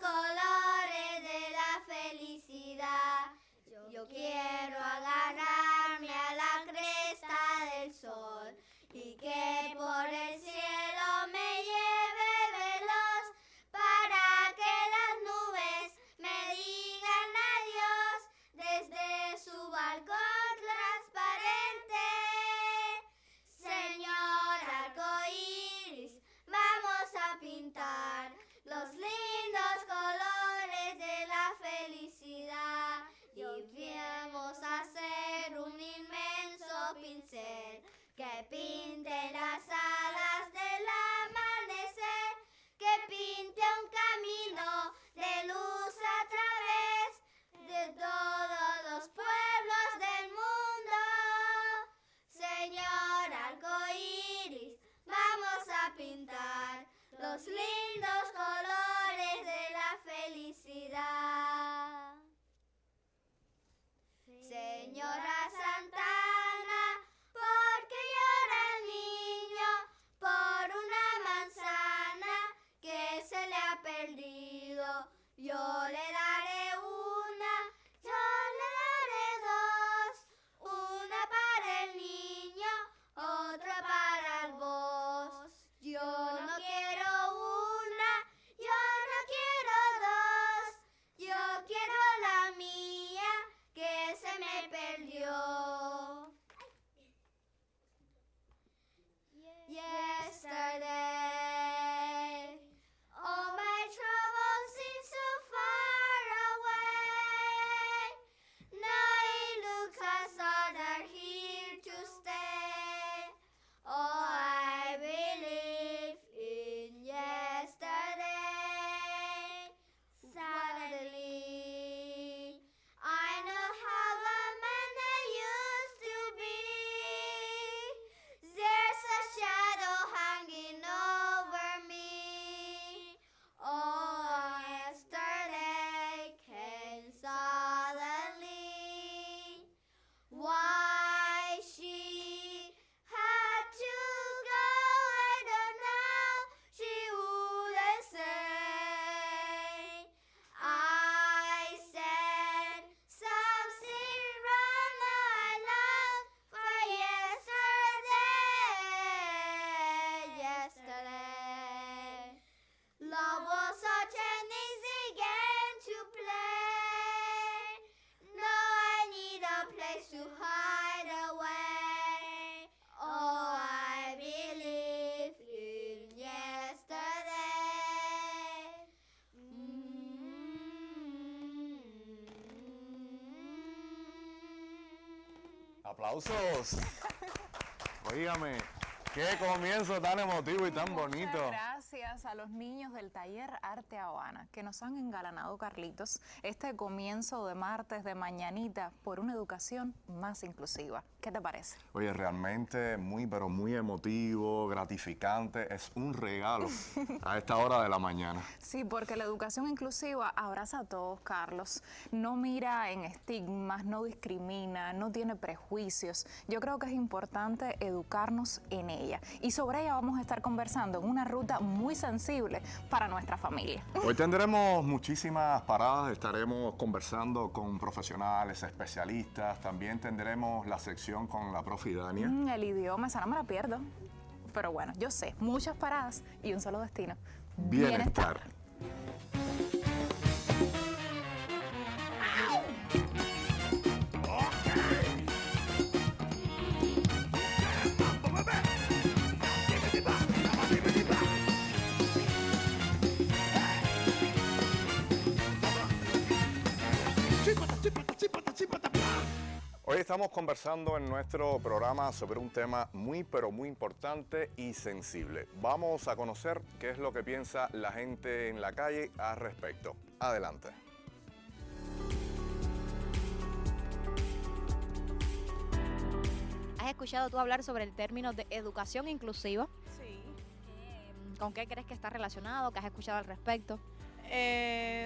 colores de la felicidad. Yo quiero agarrarme a la cresta del sol y que por el cielo me lleve veloz para que las nubes me digan adiós desde su balcón transparente. Señor arcoíris, vamos a pintar los lindos colores de la felicidad y vamos a hacer un inmenso pincel que pinte las alas del amanecer, que pinte un camino de luz a través de todos los pueblos del mundo. Señor arcoíris, vamos a pintar los lindos colores de la felicidad. Señora Santana, ¿por qué llora el niño por una manzana que se le ha perdido? Yo le daré una, yo le daré dos, una para el niño, otra para vos. Yo no quiero una, yo no quiero dos, yo quiero la mía que se me perdió. Yesterday, all my troubles seem so far away. Now it looks as though they're here to stay. Oh, I believe in yesterday. Suddenly, I know how the man I used to be. There's a shadow hanging over me. Oh, yesterday came suddenly. Why she had to go, I don't know. She wouldn't say. I said something wrong, I long for yesterday. Yesterday, love was such an easy game to play. Now I need a place to hide away. Oh, I believe in yesterday. ¡Aplausos! Óigame, qué comienzo tan emotivo y tan bonito. Muchas gracias a los niños del taller Arte Habana que nos han engalanado, Carlitos, este comienzo de martes de mañanita por una educación más inclusiva. ¿Qué te parece? Oye, realmente muy, pero muy emotivo, gratificante. Es un regalo a esta hora de la mañana. Sí, porque la educación inclusiva abraza a todos, Carlos. No mira en estigmas, no discrimina, no tiene prejuicios. Yo creo que es importante educarnos en ella. Y sobre ella vamos a estar conversando en una ruta muy sensible para nuestra familia. Hoy tendremos muchísimas paradas, estaremos conversando con profesionales, especialistas. También tendremos la sección con la profe Dania. El idioma, esa no me la pierdo. Pero bueno, yo sé, muchas paradas y un solo destino. Bienestar. Hoy estamos conversando en nuestro programa sobre un tema muy pero muy importante y sensible. Vamos a conocer qué es lo que piensa la gente en la calle al respecto. Adelante. ¿Has escuchado tú hablar sobre el término de educación inclusiva? Sí. ¿Con qué crees que está relacionado? ¿Qué has escuchado al respecto?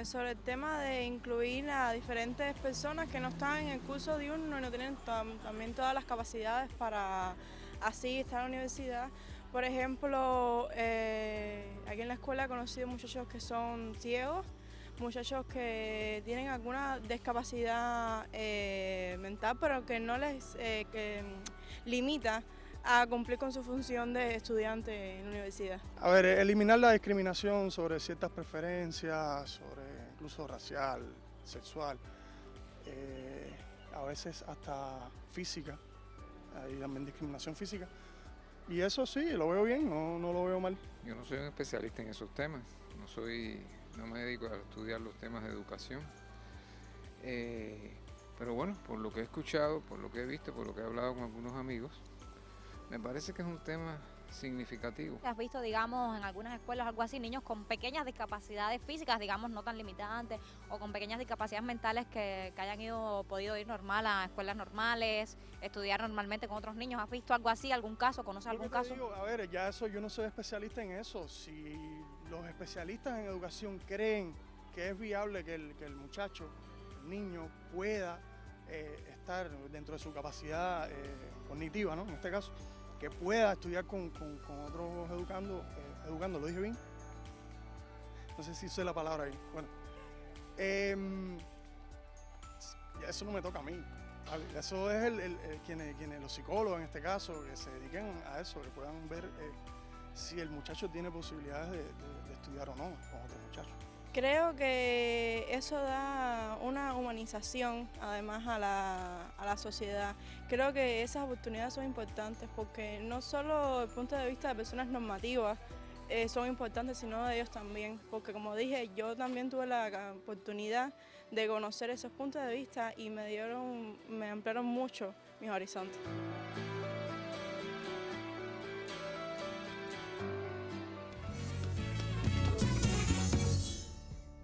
Sobre el tema de incluir a diferentes personas que no están en el curso diurno y no tienen también todas las capacidades para así estar en la universidad. Por ejemplo, aquí en la escuela he conocido muchachos que son ciegos, muchachos que tienen alguna discapacidad mental, pero que no les limita a cumplir con su función de estudiante en la universidad. A ver, eliminar la discriminación sobre ciertas preferencias, sobre incluso racial, sexual, a veces hasta física, hay también discriminación física. Y eso sí, lo veo bien, no lo veo mal. Yo no soy un especialista en esos temas, no me dedico a estudiar los temas de educación. Pero bueno, por lo que he escuchado, por lo que he visto, por lo que he hablado con algunos amigos, me parece que es un tema significativo. ¿Has visto, digamos, en algunas escuelas algo así, niños con pequeñas discapacidades físicas, digamos, no tan limitantes, o con pequeñas discapacidades mentales que hayan podido ir normal a escuelas normales, estudiar normalmente con otros niños? ¿Has visto algo así, algún caso? ¿Conoces algún caso? Digo, a ver, ya eso, yo no soy especialista en eso. Si los especialistas en educación creen que es viable que el muchacho, el niño, pueda estar dentro de su capacidad cognitiva, ¿no? En este caso, que pueda estudiar con otros educando, ¿lo dije bien? No sé si sé la palabra ahí. Bueno, eso no me toca a mí. ¿Vale? Eso es quienes los psicólogos en este caso, que se dediquen a eso, que puedan ver si el muchacho tiene posibilidades de estudiar o no con otros muchachos. Creo que eso da una humanización además a la sociedad. Creo que esas oportunidades son importantes porque no solo desde el punto de vista de personas normativas son importantes, sino de ellos también. Porque como dije, yo también tuve la oportunidad de conocer esos puntos de vista y me ampliaron mucho mis horizontes.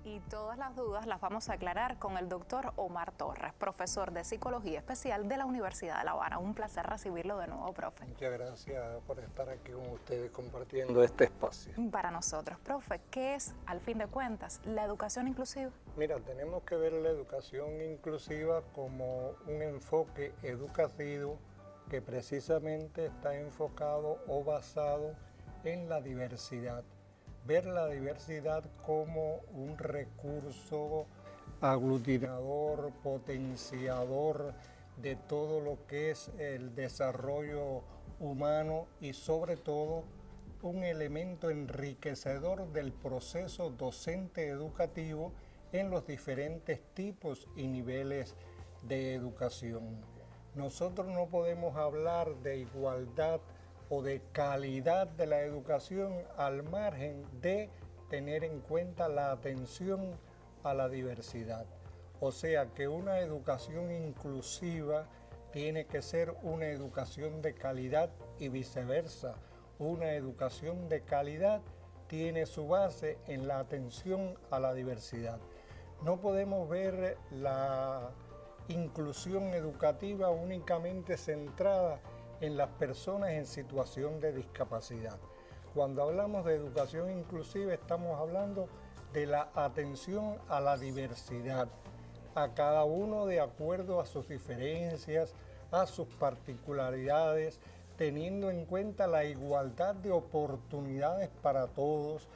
Y todas las dudas las vamos a aclarar con el doctor Omar Torres, profesor de Psicología Especial de la Universidad de La Habana. Un placer recibirlo de nuevo, profe. Muchas gracias por estar aquí con ustedes compartiendo este espacio. Para nosotros, profe, ¿qué es, al fin de cuentas, la educación inclusiva? Mira, tenemos que ver la educación inclusiva como un enfoque educativo que precisamente está enfocado o basado en la diversidad. Ver la diversidad como un recurso aglutinador, potenciador de todo lo que es el desarrollo humano y sobre todo un elemento enriquecedor del proceso docente educativo en los diferentes tipos y niveles de educación. Nosotros no podemos hablar de igualdad o de calidad de la educación al margen de tener en cuenta la atención a la diversidad. O sea que una educación inclusiva tiene que ser una educación de calidad y viceversa. Una educación de calidad tiene su base en la atención a la diversidad. No podemos ver la inclusión educativa únicamente centrada en las personas en situación de discapacidad. Cuando hablamos de educación inclusiva estamos hablando de la atención a la diversidad, a cada uno de acuerdo a sus diferencias, a sus particularidades, teniendo en cuenta la igualdad de oportunidades para todos,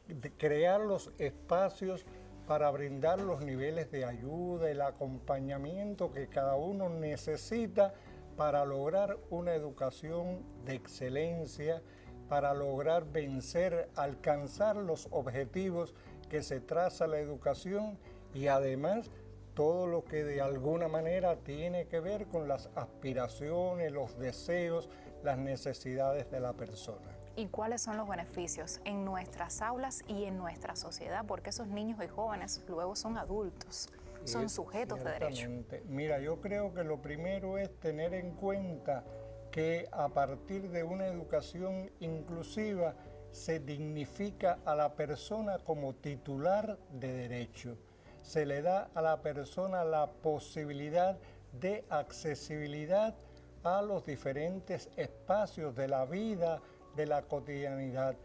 de crear los espacios para brindar los niveles de ayuda, el acompañamiento que cada uno necesita para lograr una educación de excelencia, para lograr vencer, alcanzar los objetivos que se traza la educación y además todo lo que de alguna manera tiene que ver con las aspiraciones, los deseos, las necesidades de la persona. ¿Y cuáles son los beneficios en nuestras aulas y en nuestra sociedad? Porque esos niños y jóvenes luego son adultos. Son sujetos de derecho. Mira, yo creo que lo primero es tener en cuenta que a partir de una educación inclusiva se dignifica a la persona como titular de derecho. Se le da a la persona la posibilidad de accesibilidad a los diferentes espacios de la vida, de la cotidianidad,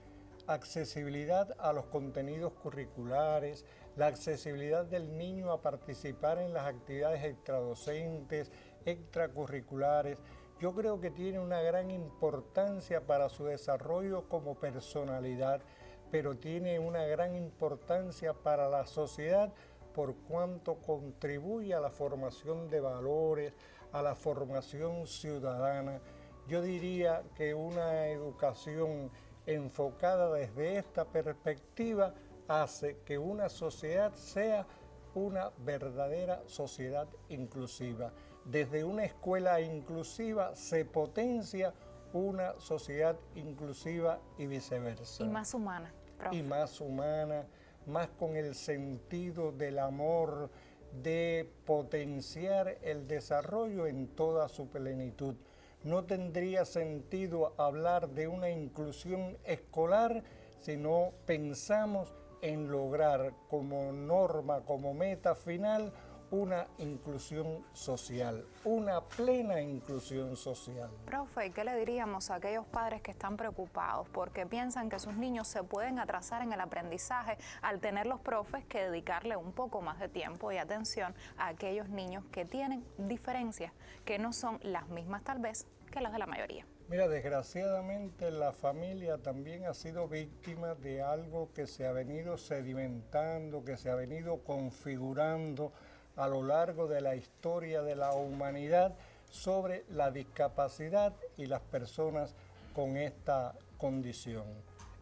accesibilidad a los contenidos curriculares, la accesibilidad del niño a participar en las actividades extradocentes, extracurriculares. Yo creo que tiene una gran importancia para su desarrollo como personalidad, pero tiene una gran importancia para la sociedad por cuanto contribuye a la formación de valores, a la formación ciudadana. Yo diría que una educación enfocada desde esta perspectiva hace que una sociedad sea una verdadera sociedad inclusiva. Desde una escuela inclusiva se potencia una sociedad inclusiva y viceversa. Y más humana, profe. Y más humana, más con el sentido del amor, de potenciar el desarrollo en toda su plenitud. No tendría sentido hablar de una inclusión escolar si no pensamos en lograr como norma, como meta final, una inclusión social, una plena inclusión social. Profe, ¿qué le diríamos a aquellos padres que están preocupados porque piensan que sus niños se pueden atrasar en el aprendizaje al tener los profes que dedicarle un poco más de tiempo y atención a aquellos niños que tienen diferencias que no son las mismas tal vez que las de la mayoría? Mira, desgraciadamente la familia también ha sido víctima de algo que se ha venido sedimentando, que se ha venido configurando a lo largo de la historia de la humanidad sobre la discapacidad y las personas con esta condición.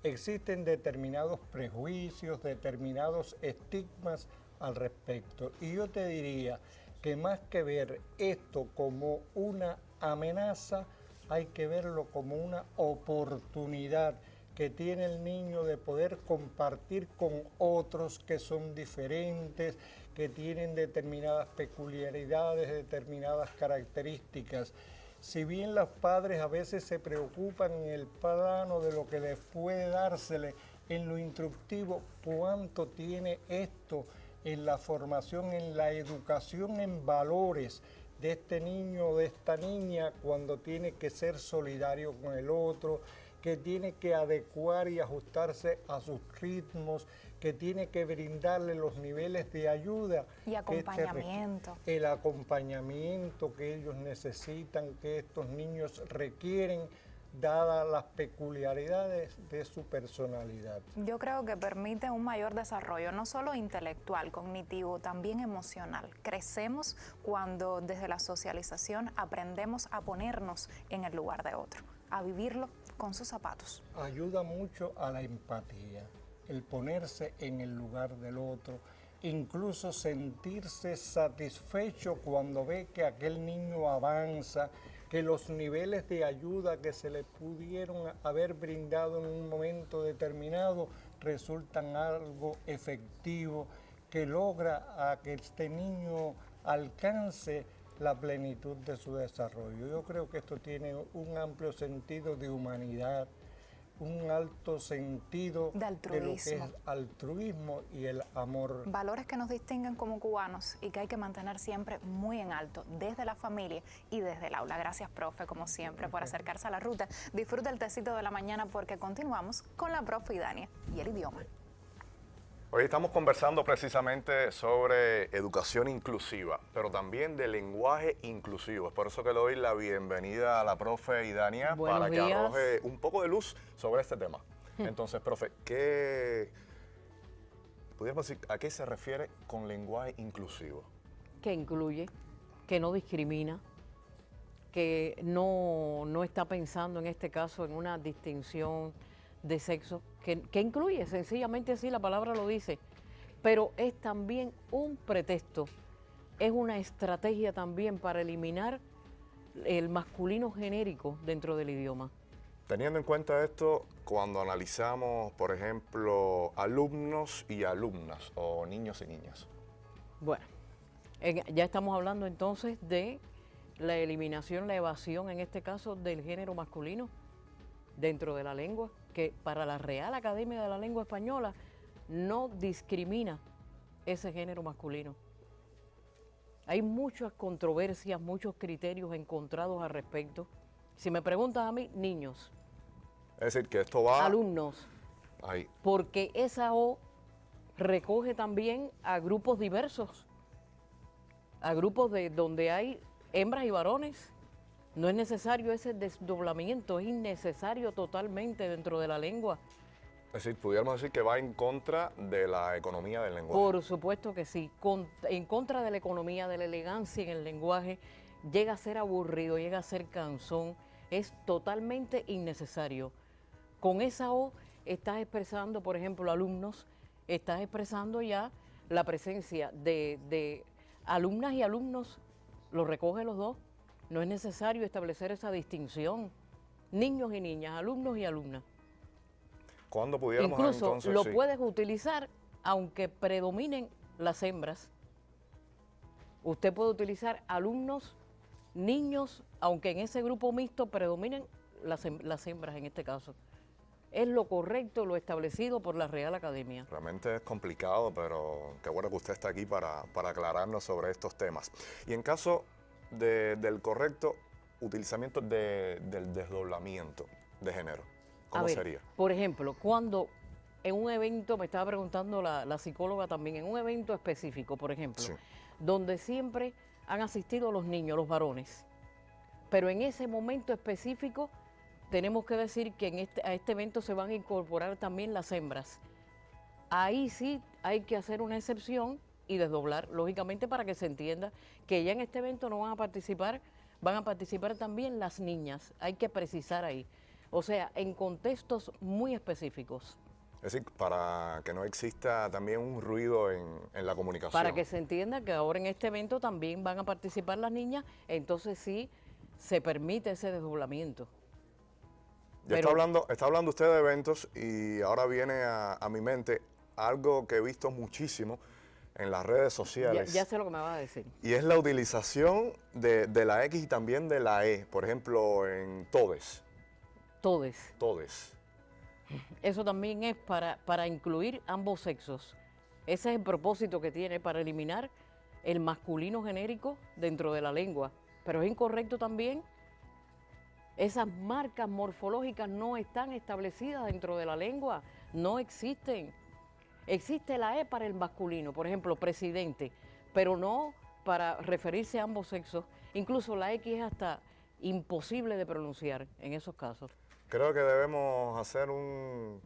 Existen determinados prejuicios, determinados estigmas al respecto. Y yo te diría que más que ver esto como una amenaza, hay que verlo como una oportunidad que tiene el niño de poder compartir con otros que son diferentes, que tienen determinadas peculiaridades, determinadas características. Si bien los padres a veces se preocupan en el plano de lo que les puede dársele en lo instructivo, ¿cuánto tiene esto en la formación, en la educación en valores de este niño o de esta niña cuando tiene que ser solidario con el otro, que tiene que adecuar y ajustarse a sus ritmos, que tiene que brindarle los niveles de ayuda y acompañamiento. El acompañamiento que ellos necesitan, que estos niños requieren, dadas las peculiaridades de su personalidad. Yo creo que permite un mayor desarrollo, no solo intelectual, cognitivo, también emocional. Crecemos cuando desde la socialización aprendemos a ponernos en el lugar de otro, a vivirlo con sus zapatos. Ayuda mucho a la empatía, el ponerse en el lugar del otro, incluso sentirse satisfecho cuando ve que aquel niño avanza, que los niveles de ayuda que se le pudieron haber brindado en un momento determinado resultan algo efectivo, que logra a que este niño alcance la plenitud de su desarrollo. Yo creo que esto tiene un amplio sentido de humanidad, un alto sentido de altruismo. lo que es altruismo y el amor. Valores que nos distinguen como cubanos y que hay que mantener siempre muy en alto, desde la familia y desde el aula. Gracias, profe, como siempre, por acercarse a la ruta. Disfruta el tecito de la mañana porque continuamos con la profe Idania y el idioma. Hoy estamos conversando precisamente sobre educación inclusiva, pero también de lenguaje inclusivo. Es por eso que le doy la bienvenida a la profe Idania para que arroje un poco de luz sobre este tema. Entonces, profe, ¿pudiéramos decir a qué se refiere con lenguaje inclusivo? Que incluye, que no discrimina, que no está pensando en este caso en una distinción de sexo, que incluye, sencillamente así la palabra lo dice, pero es también un pretexto, es una estrategia también para eliminar el masculino genérico dentro del idioma. Teniendo en cuenta esto, cuando analizamos, por ejemplo, alumnos y alumnas, o niños y niñas. Bueno, ya estamos hablando entonces de la eliminación, la evasión, en este caso, del género masculino dentro de la lengua, que para la Real Academia de la Lengua Española no discrimina ese género masculino. Hay muchas controversias, muchos criterios encontrados al respecto. Si me preguntas a mí, niños. Es decir, que esto va... Alumnos. Ahí. Porque esa O recoge también a grupos diversos, a grupos de donde hay hembras y varones. No es necesario ese desdoblamiento, es innecesario totalmente dentro de la lengua. Es decir, pudiéramos decir que va en contra de la economía del lenguaje. Por supuesto que sí, en contra de la economía, de la elegancia en el lenguaje, llega a ser aburrido, llega a ser cansón, es totalmente innecesario. Con esa O estás expresando, por ejemplo, alumnos, estás expresando ya la presencia de alumnas y alumnos, los recoge los dos, no es necesario establecer esa distinción, niños y niñas, alumnos y alumnas. ¿Cuándo pudiéramos Incluso entonces? lo Sí. puedes utilizar aunque predominen las hembras. Usted puede utilizar alumnos, niños, aunque en ese grupo mixto predominen las hembras en este caso. Es lo correcto, lo establecido por la Real Academia. Realmente es complicado, pero qué bueno que usted está aquí para aclararnos sobre estos temas. Y en caso del correcto utilizamiento del desdoblamiento de género, ¿cómo A ver, sería? por ejemplo, cuando en un evento, me estaba preguntando la psicóloga también, en un evento específico, por ejemplo, Sí. donde siempre han asistido los niños, los varones, pero en ese momento específico tenemos que decir que a este evento se van a incorporar también las hembras. Ahí sí hay que hacer una excepción y desdoblar, lógicamente, para que se entienda que ya en este evento no van a participar también las niñas. Hay que precisar ahí. O sea, en contextos muy específicos. Es decir, para que no exista también un ruido en la comunicación. Para que se entienda que ahora en este evento también van a participar las niñas, entonces sí se permite ese desdoblamiento. Ya está hablando usted de eventos y ahora viene a mi mente algo que he visto muchísimo en las redes sociales. Ya sé lo que me va a decir. Y es la utilización de la X y también de la E. Por ejemplo, en todes. Todes. Todes. Eso también es para incluir ambos sexos. Ese es el propósito que tiene, para eliminar el masculino genérico dentro de la lengua. Pero es incorrecto también. Esas marcas morfológicas no están establecidas dentro de la lengua, no existen. Existe la E para el masculino, por ejemplo, presidente, pero no para referirse a ambos sexos. Incluso la X es hasta imposible de pronunciar en esos casos. Creo que debemos hacer un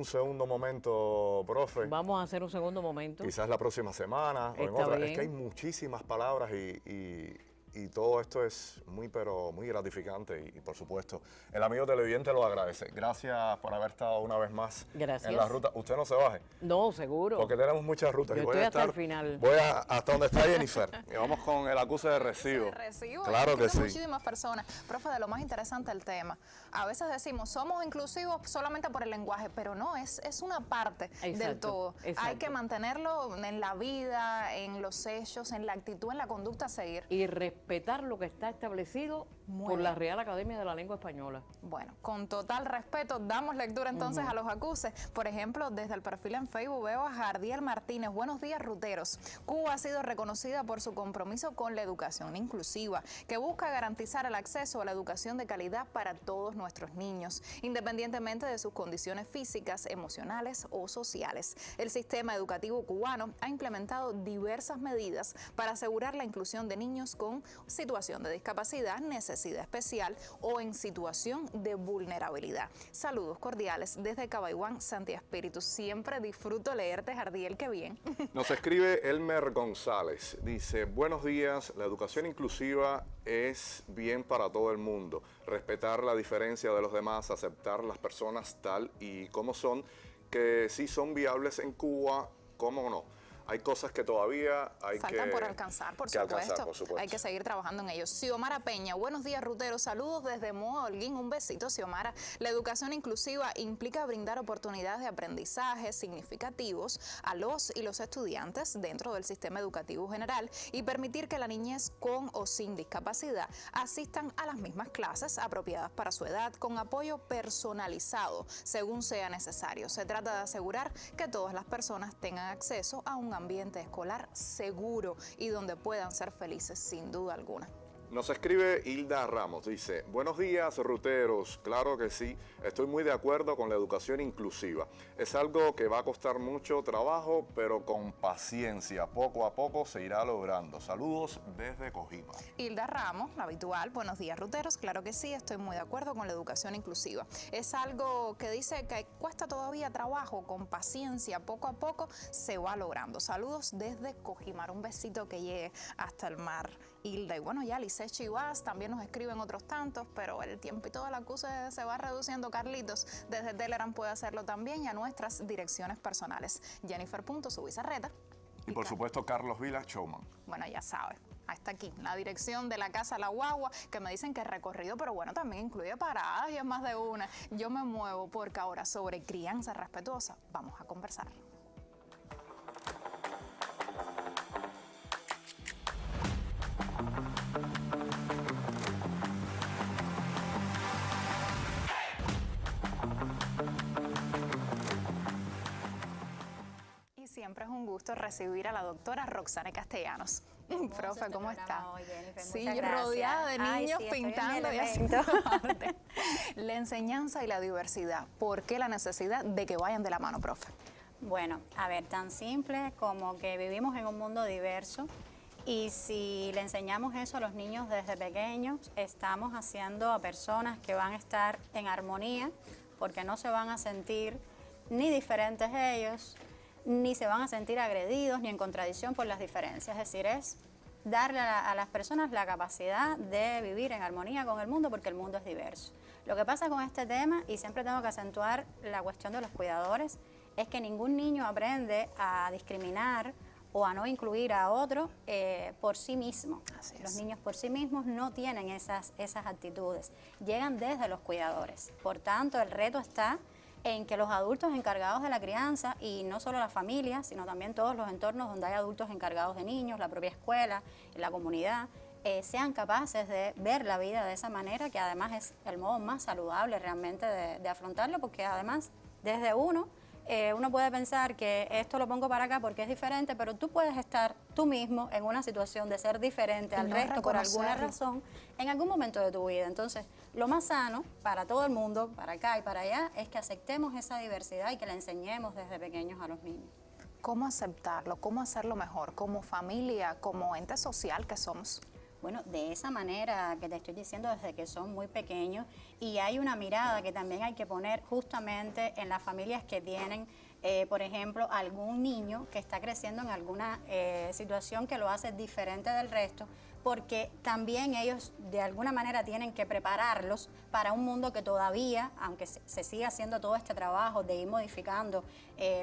segundo momento, profe. Vamos a hacer un segundo momento. Quizás la próxima semana o en Está otra. bien. Es que hay muchísimas palabras y todo esto es pero muy gratificante y por supuesto el amigo televidente lo agradece. Gracias por haber estado una vez más Gracias. en la ruta. Usted no se baje. No, seguro. Porque tenemos muchas rutas. Yo y voy estoy a hasta estar, el final. Voy hasta donde está Jennifer. Y vamos con el acuse de recibo. Claro que sí. Muchísimas personas. Profe, de lo más interesante el tema. A veces decimos, somos inclusivos solamente por el lenguaje, pero no, es una parte del Exacto, todo. Hay exacto. que mantenerlo en la vida, en los hechos, en la actitud, en la conducta a seguir. Y respetar lo que está establecido Muy por la bien. Real Academia de la Lengua Española. Bueno, con total respeto, damos lectura entonces a los acuses. Por ejemplo, desde el perfil en Facebook veo a Jardiel Martínez. Buenos días, ruteros. Cuba ha sido reconocida por su compromiso con la educación inclusiva, que busca garantizar el acceso a la educación de calidad para todos nuestros niños, independientemente de sus condiciones físicas, emocionales o sociales. El sistema educativo cubano ha implementado diversas medidas para asegurar la inclusión de niños con situación de discapacidad, necesidad especial o en situación de vulnerabilidad. Saludos cordiales desde Cabaiguán, Santi Espíritu. Siempre disfruto leerte, Jardiel, qué bien. Nos escribe Elmer González. Dice, buenos días, la educación inclusiva es bien para todo el mundo. Respetar la diferencia de los demás, aceptar las personas tal y como son, que sí son viables en Cuba, cómo no. Hay cosas que todavía hay Faltan por alcanzar, por supuesto. Hay que seguir trabajando en ellos. Xiomara Peña, buenos días, ruteros. Saludos desde Moa Holguín. Un besito, Xiomara. La educación inclusiva implica brindar oportunidades de aprendizaje significativos a los y los estudiantes dentro del sistema educativo general y permitir que la niñez con o sin discapacidad asistan a las mismas clases apropiadas para su edad con apoyo personalizado según sea necesario. Se trata de asegurar que todas las personas tengan acceso a un ambiente escolar seguro y donde puedan ser felices sin duda alguna. Nos escribe Hilda Ramos, dice, buenos días ruteros, claro que sí, estoy muy de acuerdo con la educación inclusiva. Es algo que va a costar mucho trabajo, pero con paciencia, poco a poco se irá logrando. Saludos desde Cojima. Hilda Ramos, la habitual, buenos días ruteros, claro que sí, estoy muy de acuerdo con la educación inclusiva. Es algo que dice que cuesta todavía trabajo, con paciencia, poco a poco se va logrando. Saludos desde Cojimar, un besito que llegue hasta el mar, Hilda. Y bueno, ya Lice Chivas también nos escriben otros tantos, pero el tiempito de la CUSE se va reduciendo. Carlitos, desde Telegram puede hacerlo también, y a nuestras direcciones personales. Jennifer.Subizarreta. Y por supuesto Carlos Vila, showman. Bueno, ya sabes. Hasta aquí, la dirección de la Casa La Guagua, que me dicen que es recorrido, pero bueno, también incluye paradas y es más de una. Yo me muevo porque ahora sobre crianza respetuosa vamos a conversar. Siempre es un gusto recibir a la doctora Roxane Castellanos. Profe, ¿cómo está? Hoy, Jennifer, sí, muchas gracias. rodeada de niños sí, pintando y haciendo arte. La enseñanza y la diversidad. ¿Por qué la necesidad de que vayan de la mano, profe? Bueno, a ver, tan simple como que vivimos en un mundo diverso y si le enseñamos eso a los niños desde pequeños, estamos haciendo a personas que van a estar en armonía porque no se van a sentir ni diferentes ellos, ni se van a sentir agredidos ni en contradicción por las diferencias. Es decir, es darle a las personas la capacidad de vivir en armonía con el mundo porque el mundo es diverso. Lo que pasa con este tema, y siempre tengo que acentuar la cuestión de los cuidadores, es que ningún niño aprende a discriminar o a no incluir a otro por sí mismo. Los niños por sí mismos no tienen esas actitudes, llegan desde los cuidadores. Por tanto, el reto está en que los adultos encargados de la crianza, y no solo la familia, sino también todos los entornos donde hay adultos encargados de niños, la propia escuela, la comunidad, sean capaces de ver la vida de esa manera, que además es el modo más saludable realmente de afrontarlo, porque además desde uno puede pensar que esto lo pongo para acá porque es diferente, pero tú puedes estar tú mismo en una situación de ser diferente al resto por alguna razón en algún momento de tu vida. Entonces, lo más sano para todo el mundo, para acá y para allá, es que aceptemos esa diversidad y que la enseñemos desde pequeños a los niños. ¿Cómo aceptarlo? ¿Cómo hacerlo mejor? Como familia, como ente social que somos. Bueno, de esa manera que te estoy diciendo desde que son muy pequeños, y hay una mirada que también hay que poner justamente en las familias que tienen, por ejemplo, algún niño que está creciendo en alguna situación que lo hace diferente del resto, porque también ellos de alguna manera tienen que prepararlos para un mundo que todavía, aunque se siga haciendo todo este trabajo de ir modificando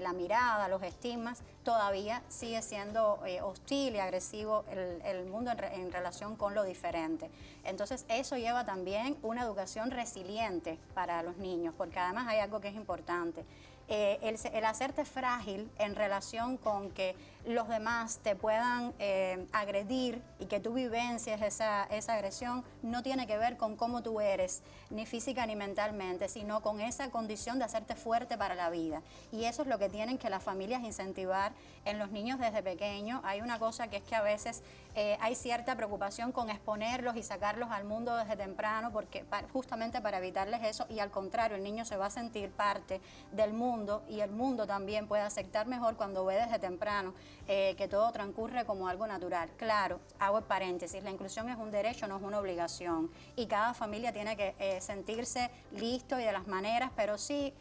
la mirada, los estigmas, todavía sigue siendo hostil y agresivo el mundo en relación con lo diferente. Entonces eso lleva también una educación resiliente para los niños, porque además hay algo que es importante. El hacerte frágil en relación con que los demás te puedan agredir y que tú vivencies esa agresión no tiene que ver con cómo tú eres, ni física ni mentalmente, sino con esa condición de hacerte fuerte para la vida. Y eso es lo que tienen que las familias incentivar en los niños desde pequeños. Hay una cosa que es que a veces hay cierta preocupación con exponerlos y sacarlos al mundo desde temprano, porque justamente para evitarles eso, y al contrario, el niño se va a sentir parte del mundo y el mundo también puede aceptar mejor cuando ve desde temprano que todo transcurre como algo natural. Claro, hago el paréntesis, la inclusión es un derecho, no es una obligación, y cada familia tiene que sentirse listo y de las maneras, pero sí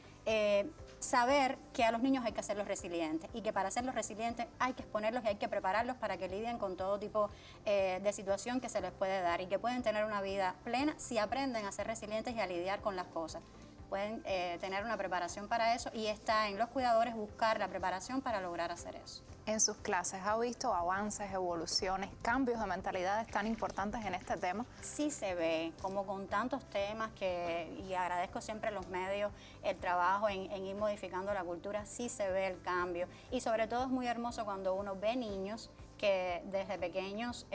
saber que a los niños hay que hacerlos resilientes y que para hacerlos resilientes hay que exponerlos y hay que prepararlos para que lidien con todo tipo de situación que se les puede dar y que pueden tener una vida plena si aprenden a ser resilientes y a lidiar con las cosas. Pueden tener una preparación para eso y está en los cuidadores buscar la preparación para lograr hacer eso. En sus clases, ¿ha visto avances, evoluciones, cambios de mentalidades tan importantes en este tema? Sí se ve, como con tantos temas y agradezco siempre a los medios el trabajo en ir modificando la cultura, sí se ve el cambio. Y sobre todo es muy hermoso cuando uno ve niños que desde pequeños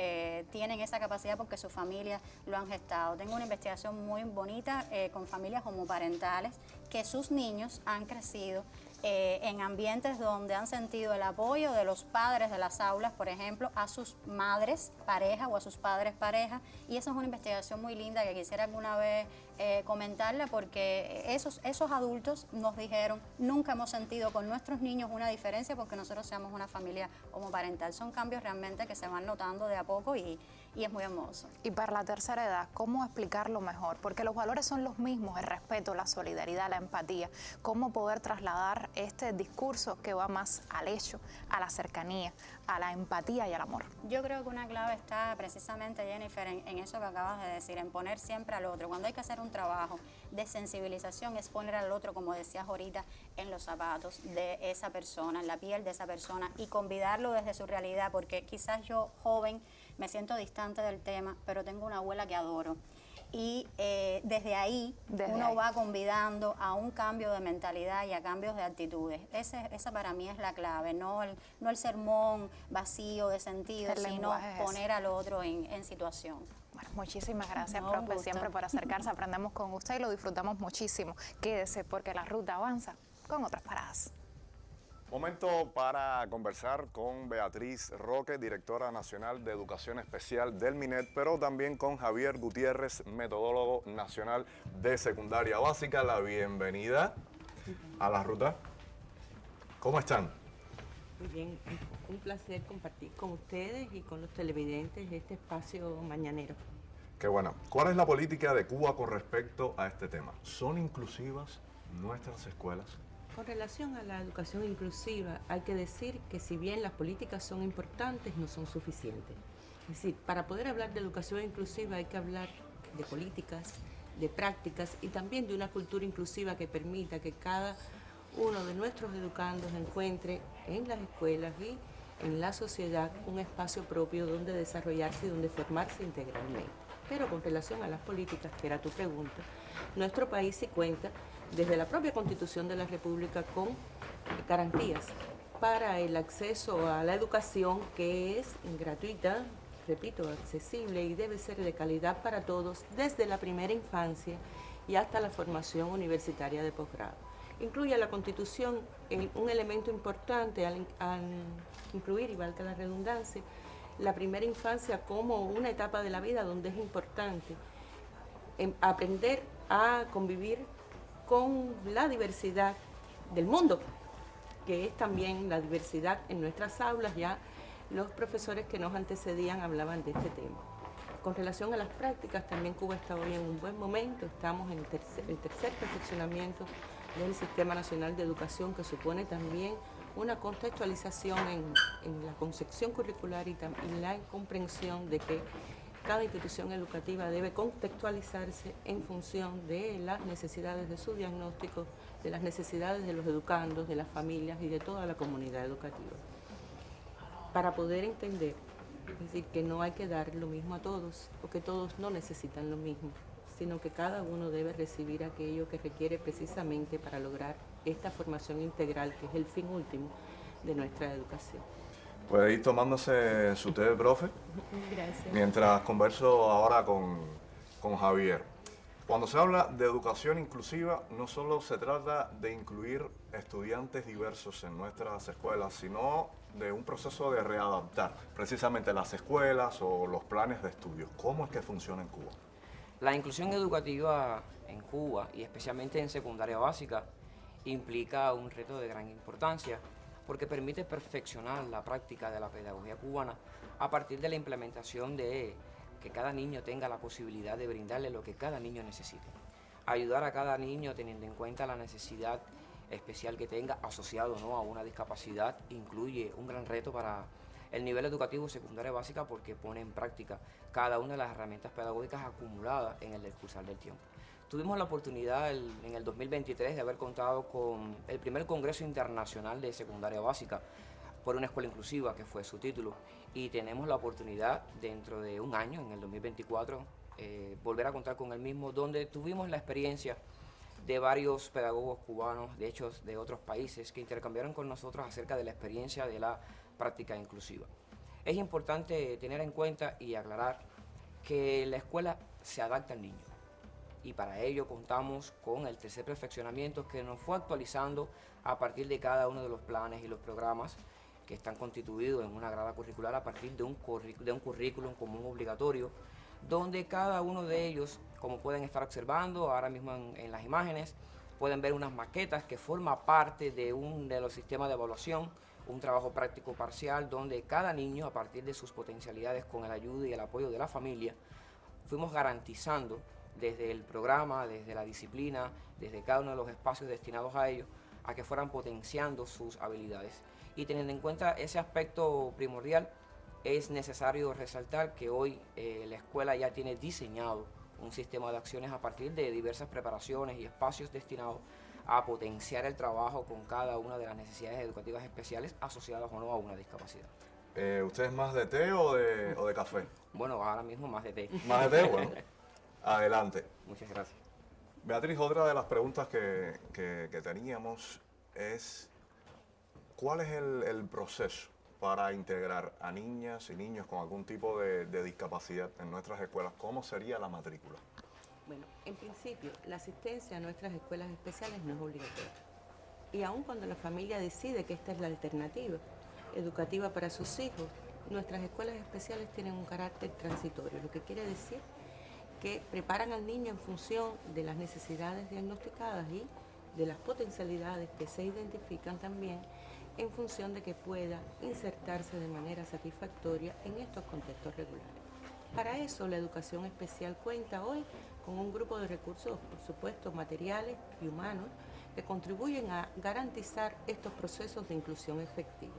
tienen esa capacidad porque sus familias lo han gestado. Tengo una investigación muy bonita con familias homoparentales que sus niños han crecido en ambientes donde han sentido el apoyo de los padres de las aulas, por ejemplo, a sus madres pareja o a sus padres pareja, y eso es una investigación muy linda que quisiera alguna vez comentarle, porque esos adultos nos dijeron, nunca hemos sentido con nuestros niños una diferencia porque nosotros seamos una familia homoparental. Son cambios realmente que se van notando de a poco y es muy hermoso. Y para la tercera edad, ¿cómo explicarlo mejor? Porque los valores son los mismos, el respeto, la solidaridad, la empatía. ¿Cómo poder trasladar este discurso que va más al hecho, a la cercanía, a la empatía y al amor? Yo creo que una clave está precisamente, Jennifer, en eso que acabas de decir, en poner siempre al otro. Cuando hay que hacer un trabajo de sensibilización es poner al otro, como decías ahorita, en los zapatos de esa persona, en la piel de esa persona y convidarlo desde su realidad, porque quizás yo, joven, me siento distante del tema, pero tengo una abuela que adoro. Y desde ahí uno va convidando a un cambio de mentalidad y a cambios de actitudes. Esa para mí es la clave, no el sermón vacío de sentido, sino poner al otro en situación. Bueno, muchísimas gracias, profe, siempre por acercarse. Aprendemos con usted y lo disfrutamos muchísimo. Quédese porque la ruta avanza con otras paradas. Momento para conversar con Beatriz Roque, directora nacional de Educación Especial del MINET, pero también con Javier Gutiérrez, metodólogo nacional de Secundaria Básica. La bienvenida a la ruta. ¿Cómo están? Muy bien, un placer compartir con ustedes y con los televidentes este espacio mañanero. Qué bueno. ¿Cuál es la política de Cuba con respecto a este tema? ¿Son inclusivas nuestras escuelas? Con relación a la educación inclusiva, hay que decir que si bien las políticas son importantes, no son suficientes. Es decir, para poder hablar de educación inclusiva hay que hablar de políticas, de prácticas y también de una cultura inclusiva que permita que cada uno de nuestros educandos encuentre en las escuelas y en la sociedad un espacio propio donde desarrollarse y donde formarse integralmente. Pero con relación a las políticas, que era tu pregunta, nuestro país sí cuenta desde la propia Constitución de la República con garantías para el acceso a la educación, que es gratuita, repito, accesible y debe ser de calidad para todos desde la primera infancia y hasta la formación universitaria de posgrado. Incluye a la Constitución un elemento importante al incluir, y valga la redundancia, la primera infancia como una etapa de la vida donde es importante aprender a convivir con la diversidad del mundo, que es también la diversidad en nuestras aulas. Ya los profesores que nos antecedían hablaban de este tema. Con relación a las prácticas, también Cuba está hoy en un buen momento, estamos en el tercer perfeccionamiento del Sistema Nacional de Educación, que supone también una contextualización en la concepción curricular y la comprensión de que cada institución educativa debe contextualizarse en función de las necesidades de su diagnóstico, de las necesidades de los educandos, de las familias y de toda la comunidad educativa. Para poder entender, es decir, que no hay que dar lo mismo a todos, porque todos no necesitan lo mismo, sino que cada uno debe recibir aquello que requiere precisamente para lograr esta formación integral, que es el fin último de nuestra educación. ¿Puede ir tomándose su té, profe? Gracias. Mientras converso ahora con Javier. Cuando se habla de educación inclusiva, no solo se trata de incluir estudiantes diversos en nuestras escuelas, sino de un proceso de readaptar precisamente las escuelas o los planes de estudios. ¿Cómo es que funciona en Cuba? La inclusión educativa en Cuba, y especialmente en secundaria básica, implica un reto de gran importancia, porque permite perfeccionar la práctica de la pedagogía cubana a partir de la implementación de que cada niño tenga la posibilidad de brindarle lo que cada niño necesite. Ayudar a cada niño teniendo en cuenta la necesidad especial que tenga, asociado ¿no? a una discapacidad, incluye un gran reto para el nivel educativo secundaria básica, porque pone en práctica cada una de las herramientas pedagógicas acumuladas en el discursar del tiempo. Tuvimos la oportunidad en el 2023 de haber contado con el primer Congreso Internacional de Secundaria Básica por una escuela inclusiva, que fue su título, y tenemos la oportunidad dentro de un año, en el 2024, volver a contar con el mismo, donde tuvimos la experiencia de varios pedagogos cubanos, de hecho de otros países, que intercambiaron con nosotros acerca de la experiencia de la práctica inclusiva. Es importante tener en cuenta y aclarar que la escuela se adapta al niño. y para ello contamos con el tercer perfeccionamiento que nos fue actualizando a partir de cada uno de los planes y los programas que están constituidos en una grada curricular a partir de un currículum común obligatorio, donde cada uno de ellos, como pueden estar observando ahora mismo en las imágenes, pueden ver unas maquetas que forman parte de los sistemas de evaluación, un trabajo práctico parcial donde cada niño, a partir de sus potencialidades, con el ayuda y el apoyo de la familia, fuimos garantizando desde el programa, desde la disciplina, desde cada uno de los espacios destinados a ellos, a que fueran potenciando sus habilidades. Y teniendo en cuenta ese aspecto primordial, es necesario resaltar que hoy la escuela ya tiene diseñado un sistema de acciones a partir de diversas preparaciones y espacios destinados a potenciar el trabajo con cada una de las necesidades educativas especiales asociadas o no a una discapacidad. ¿Usted es más de té o de café? Bueno, ahora mismo más de té. ¿Más de té? Bueno, adelante. Muchas gracias. Beatriz, otra de las preguntas que teníamos es, ¿cuál es el proceso para integrar a niñas y niños con algún tipo de discapacidad en nuestras escuelas? ¿Cómo sería la matrícula? Bueno, en principio, la asistencia a nuestras escuelas especiales no es obligatoria. Y aun cuando la familia decide que esta es la alternativa educativa para sus hijos, nuestras escuelas especiales tienen un carácter transitorio, lo que quiere decir que preparan al niño en función de las necesidades diagnosticadas y de las potencialidades que se identifican también en función de que pueda insertarse de manera satisfactoria en estos contextos regulares. Para eso, la educación especial cuenta hoy con un grupo de recursos, por supuesto, materiales y humanos, que contribuyen a garantizar estos procesos de inclusión efectiva.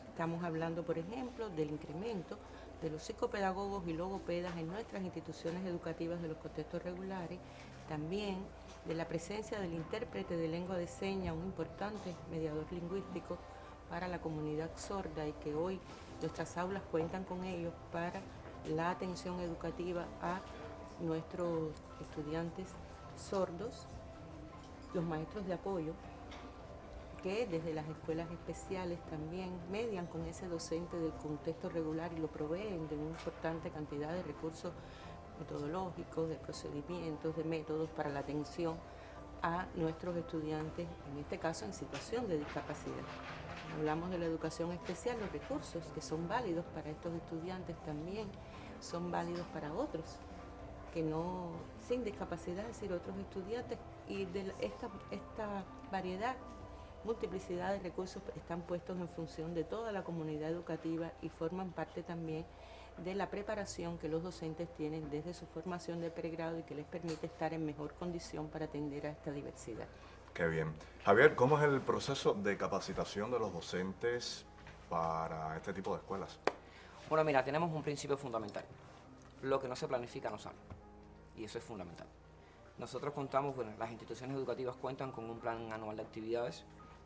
Estamos hablando, por ejemplo, del incremento de los psicopedagogos y logopedas en nuestras instituciones educativas de los contextos regulares, también de la presencia del intérprete de lengua de señas, un importante mediador lingüístico para la comunidad sorda, y que hoy nuestras aulas cuentan con ellos para la atención educativa a nuestros estudiantes sordos, los maestros de apoyo, que desde las escuelas especiales también median con ese docente del contexto regular y lo proveen de una importante cantidad de recursos metodológicos, de procedimientos, de métodos para la atención a nuestros estudiantes, en este caso en situación de discapacidad. Hablamos de la educación especial, los recursos que son válidos para estos estudiantes también son válidos para otros que no, sin discapacidad, es decir, otros estudiantes, y de esta variedad, multiplicidad de recursos están puestos en función de toda la comunidad educativa y forman parte también de la preparación que los docentes tienen desde su formación de pregrado y que les permite estar en mejor condición para atender a esta diversidad. Qué bien. Javier, ¿cómo es el proceso de capacitación de los docentes para este tipo de escuelas? Bueno, mira, tenemos un principio fundamental. Lo que no se planifica no sale. Y eso es fundamental. Nosotros contamos, bueno, las instituciones educativas cuentan con un plan anual de actividades,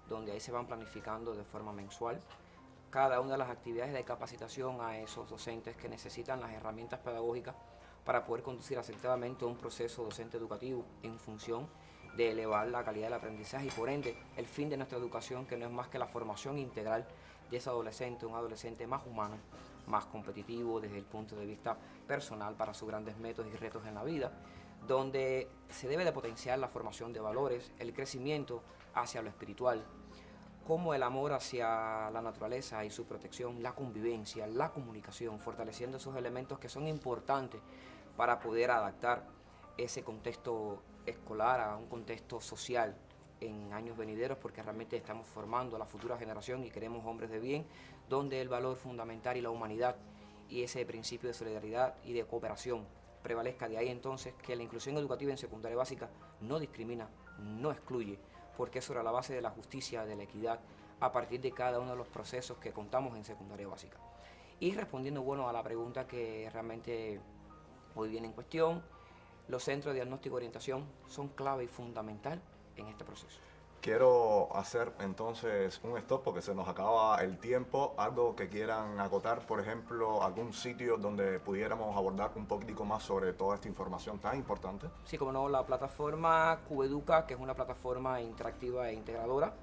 donde ahí se van planificando de forma mensual cada una de las actividades de capacitación a esos docentes que necesitan las herramientas pedagógicas para poder conducir acertadamente un proceso docente educativo en función de elevar la calidad del aprendizaje y por ende el fin de nuestra educación, que no es más que la formación integral de ese adolescente, un adolescente más humano, más competitivo desde el punto de vista personal para sus grandes metas y retos en la vida, donde se debe de potenciar la formación de valores, el crecimiento hacia lo espiritual, como el amor hacia la naturaleza y su protección, la convivencia, la comunicación, fortaleciendo esos elementos que son importantes para poder adaptar ese contexto escolar a un contexto social en años venideros, porque realmente estamos formando a la futura generación y queremos hombres de bien, donde el valor fundamental y la humanidad y ese principio de solidaridad y de cooperación prevalezca. De ahí entonces que la inclusión educativa en secundaria básica no discrimina, no excluye, porque es sobre la base de la justicia, de la equidad, a partir de cada uno de los procesos que contamos en secundaria básica. Y respondiendo, bueno, a la pregunta que realmente hoy viene en cuestión, los centros de diagnóstico y orientación son clave y fundamental en este proceso. Quiero hacer entonces un stop porque se nos acaba el tiempo. Algo que quieran acotar, por ejemplo, algún sitio donde pudiéramos abordar un poquitico más sobre toda esta información tan importante. Sí, como no, la plataforma Cubeduca, que es una plataforma interactiva e integradora,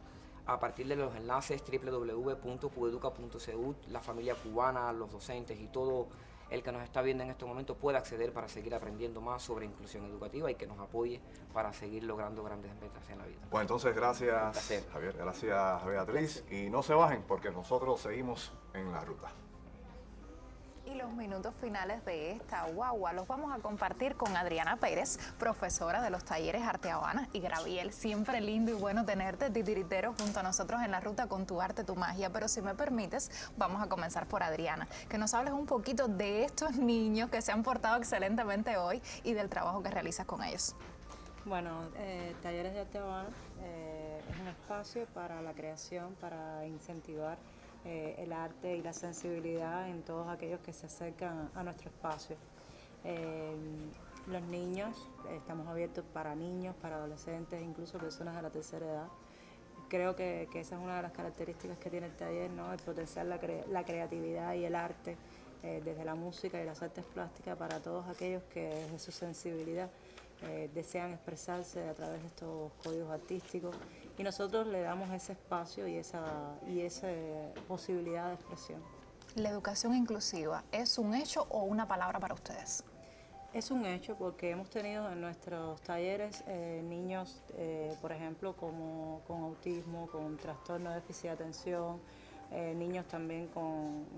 a partir de los enlaces www.cubeduca.cu, la familia cubana, los docentes y todo el que nos está viendo en este momento pueda acceder para seguir aprendiendo más sobre inclusión educativa y que nos apoye para seguir logrando grandes metas en la vida. Pues entonces gracias Javier, gracias Beatriz, y no se bajen porque nosotros seguimos en la ruta. Y los minutos finales de esta guagua los vamos a compartir con Adriana Pérez, profesora de los talleres Arte Habana, y Graviel. Siempre lindo y bueno tenerte, titiritero, junto a nosotros en la ruta con tu arte, tu magia. Pero si me permites, vamos a comenzar por Adriana, que nos hables un poquito de estos niños que se han portado excelentemente hoy y del trabajo que realizas con ellos. Bueno, Talleres de Arte Habana es un espacio para la creación, para incentivar el arte y la sensibilidad en todos aquellos que se acercan a nuestro espacio. Los niños, estamos abiertos para niños, para adolescentes, incluso personas de la tercera edad. Creo que esa es una de las características que tiene el taller, ¿no? El potenciar la creatividad y el arte desde la música y las artes plásticas para todos aquellos que desde su sensibilidad desean expresarse a través de estos códigos artísticos, y nosotros le damos ese espacio y esa posibilidad de expresión. ¿La educación inclusiva es un hecho o una palabra para ustedes? Es un hecho porque hemos tenido en nuestros talleres niños, por ejemplo, con autismo, con trastorno de déficit de atención, niños también en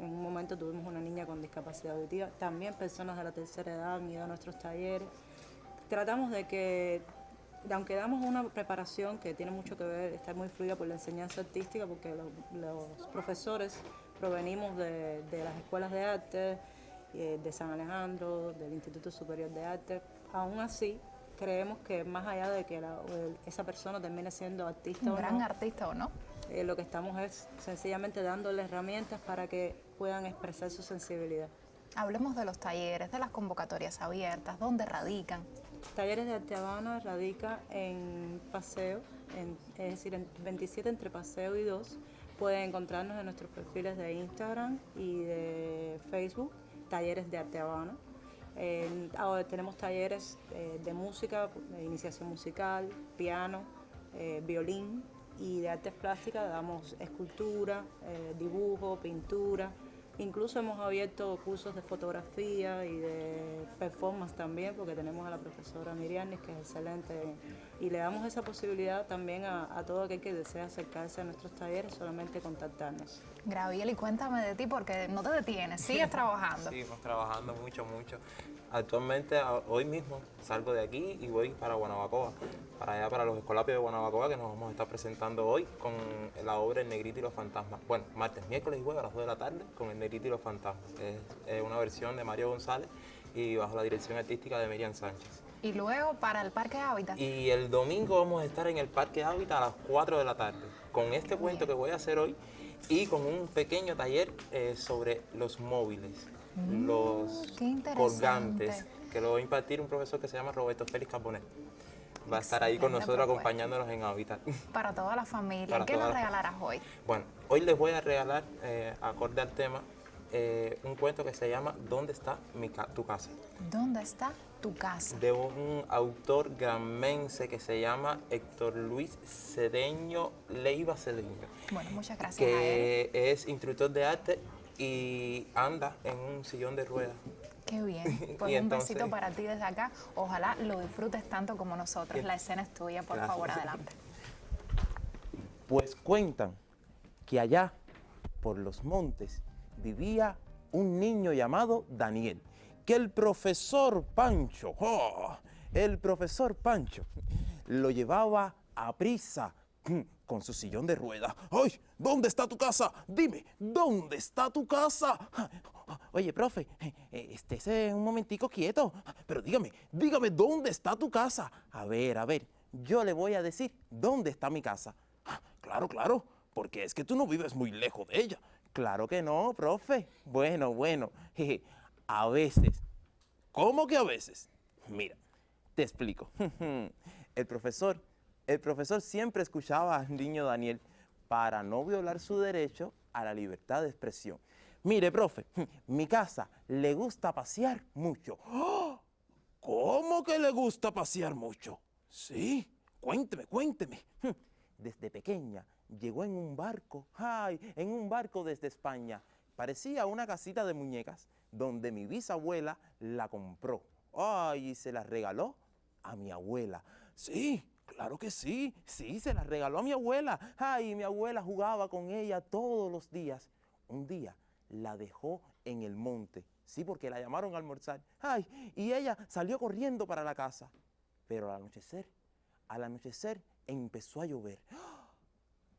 un momento tuvimos una niña con discapacidad auditiva, también personas de la tercera edad han ido a nuestros talleres. Tratamos de que, aunque damos una preparación que tiene mucho que ver, está muy fluida por la enseñanza artística, porque los profesores provenimos de las escuelas de arte, de San Alejandro, del Instituto Superior de Arte. Aún así, creemos que más allá de que esa persona termine siendo artista un gran artista o no, lo que estamos es sencillamente dándole herramientas para que puedan expresar su sensibilidad. Hablemos de los talleres, de las convocatorias abiertas, ¿dónde radican? Talleres de Arte Habana radica en Paseo, es decir, en 27 entre Paseo y 2. Pueden encontrarnos en nuestros perfiles de Instagram y de Facebook, Talleres de Arte Habana. Ahora tenemos talleres de música, de iniciación musical, piano, violín, y de artes plásticas damos escultura, dibujo, pintura. Incluso hemos abierto cursos de fotografía y de performance también, porque tenemos a la profesora Mirianis, que es excelente, y le damos esa posibilidad también a todo aquel que desea acercarse a nuestros talleres, solamente contactarnos. Graviel, y cuéntame de ti, porque no te detienes, sigues trabajando. Seguimos trabajando mucho. Actualmente, hoy mismo, salgo de aquí y voy para Guanabacoa, para allá, para los Escolapios de Guanabacoa, que nos vamos a estar presentando hoy con la obra El Negrito y los Fantasmas. Bueno, martes, miércoles y jueves a las 2 de la tarde con El Negrito y los Fantasmas. Es una versión de Mario González y bajo la dirección artística de Miriam Sánchez. Y luego para el Parque Hábitat. Y el domingo vamos a estar en el Parque Hábitat a las 4 de la tarde con este cuento que voy a hacer hoy y con un pequeño taller sobre los móviles. Los colgantes, que lo va a impartir un profesor que se llama Roberto Félix Carbonet. Va a estar ahí con nosotros acompañándonos en Hábitat. Para toda la familia. ¿Qué nos regalarás hoy? Bueno, hoy les voy a regalar, acorde al tema, un cuento que se llama ¿Dónde está tu casa? ¿Dónde está tu casa? De un autor granmense que se llama Héctor Luis Cedeño Leiva Cedeño. Bueno, muchas gracias que es instructor de arte y anda en un sillón de ruedas. Qué bien. Pues un besito para ti desde acá. Ojalá lo disfrutes tanto como nosotros. Bien. La escena es tuya, por favor, adelante. Pues cuentan que allá, por los montes, vivía un niño llamado Daniel, que el profesor Pancho, lo llevaba a prisa con su sillón de ruedas. ¡Ay! ¿Dónde está tu casa? Dime, ¿dónde está tu casa? Oye, profe, estése un momentico quieto, pero dígame, ¿dónde está tu casa? A ver, yo le voy a decir dónde está mi casa. Claro, porque es que tú no vives muy lejos de ella. Claro que no, profe. Bueno, a veces. ¿Cómo que a veces? Mira, te explico. El profesor siempre escuchaba al niño Daniel para no violar su derecho a la libertad de expresión. Mire, profe, mi casa le gusta pasear mucho. ¿Cómo que le gusta pasear mucho? Sí, cuénteme. Desde pequeña llegó en un barco desde España Parecía una casita de muñecas donde mi bisabuela la compró. Ay, y se la regaló a mi abuela. Sí, claro que sí, se la regaló a mi abuela. Ay, mi abuela jugaba con ella todos los días. Un día la dejó en el monte, sí, porque la llamaron a almorzar. Ay, y ella salió corriendo para la casa. Pero al anochecer empezó a llover.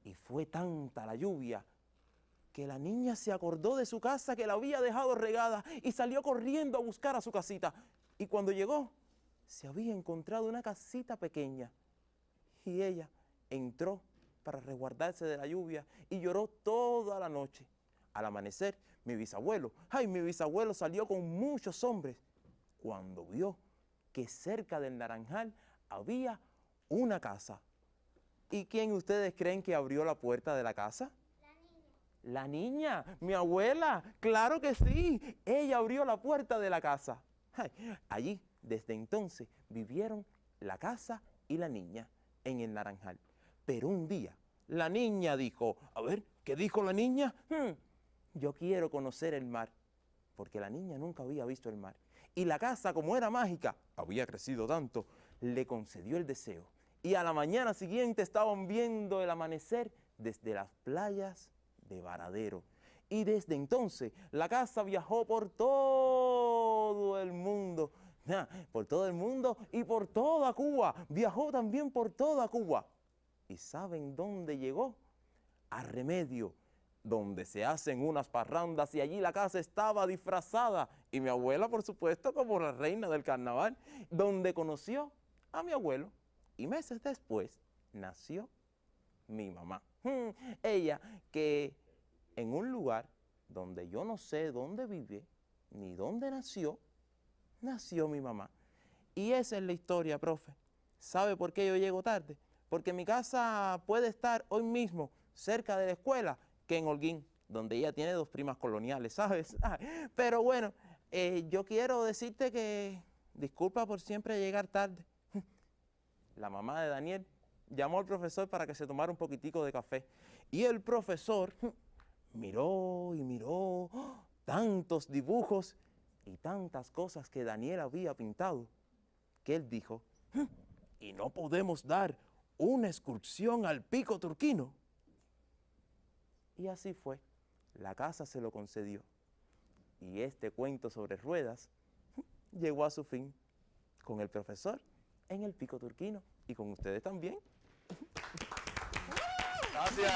Y fue tanta la lluvia que la niña se acordó de su casa que la había dejado regada y salió corriendo a buscar a su casita. Y cuando llegó, se había encontrado una casita pequeña. Y ella entró para resguardarse de la lluvia y lloró toda la noche. Al amanecer, mi bisabuelo salió con muchos hombres cuando vio que cerca del Naranjal había una casa. ¿Y quién ustedes creen que abrió la puerta de la casa? La niña, mi abuela, claro que sí, ella abrió la puerta de la casa. Ay, allí, desde entonces, vivieron la casa y la niña en el Naranjal. Pero un día, la niña dijo, a ver, ¿qué dijo la niña? Yo quiero conocer el mar, porque la niña nunca había visto el mar. Y la casa, como era mágica, había crecido tanto, le concedió el deseo. Y a la mañana siguiente estaban viendo el amanecer desde las playas de Varadero. Y desde entonces la casa viajó por todo el mundo. Por todo el mundo y por toda Cuba. Viajó también por toda Cuba. ¿Y saben dónde llegó? A Remedio, donde se hacen unas parrandas y allí la casa estaba disfrazada. Y mi abuela, por supuesto, como la reina del carnaval, donde conoció a mi abuelo. Y meses después nació mi mamá. Ella que en un lugar donde yo no sé dónde vive ni dónde nació, nació mi mamá. Y esa es la historia, profe. ¿Sabe por qué yo llego tarde? Porque mi casa puede estar hoy mismo cerca de la escuela que en Holguín, donde ella tiene 2 primas coloniales, ¿sabes? Pero bueno, yo quiero decirte que disculpa por siempre llegar tarde. La mamá de Daniel llamó al profesor para que se tomara un poquitico de café. Y el profesor miró y miró tantos dibujos y tantas cosas que Daniel había pintado, que él dijo, ¿y no podemos dar una excursión al Pico Turquino? Y así fue. La casa se lo concedió. Y este cuento sobre ruedas llegó a su fin con el profesor en el Pico Turquino y con ustedes también. Gracias.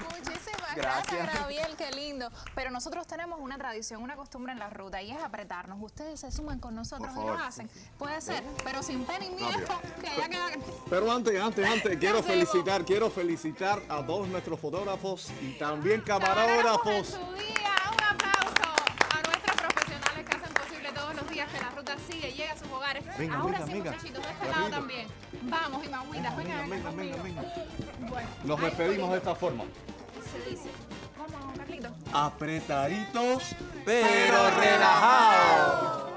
Muchísimas gracias, Gabriel, qué lindo. Pero nosotros tenemos una tradición, una costumbre en la ruta y es apretarnos. Ustedes se suman con nosotros y lo hacen. Puede ser, pero sin pena y miedo, que ya quedan. Pero antes, quiero felicitar a todos nuestros fotógrafos y también camarógrafos. Un aplauso a nuestros profesionales que hacen posible todos los días que la ruta sigue y llega a sus hogares. Venga, ahora venga, sí, venga. muchachitos, de este lado también. Vamos, y magüitas, venga. Bueno, Nos despedimos de esta forma. se dice. ¿Cómo, Carlito? Apretaditos, pero relajados.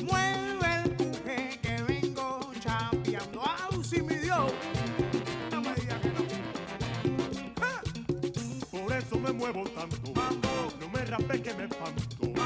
Mueve el cuje que vengo champeando. ¡Au, si mi Dios! No me diga que no. ¡Ja! Por eso me muevo tanto. No me rapé que me espanto.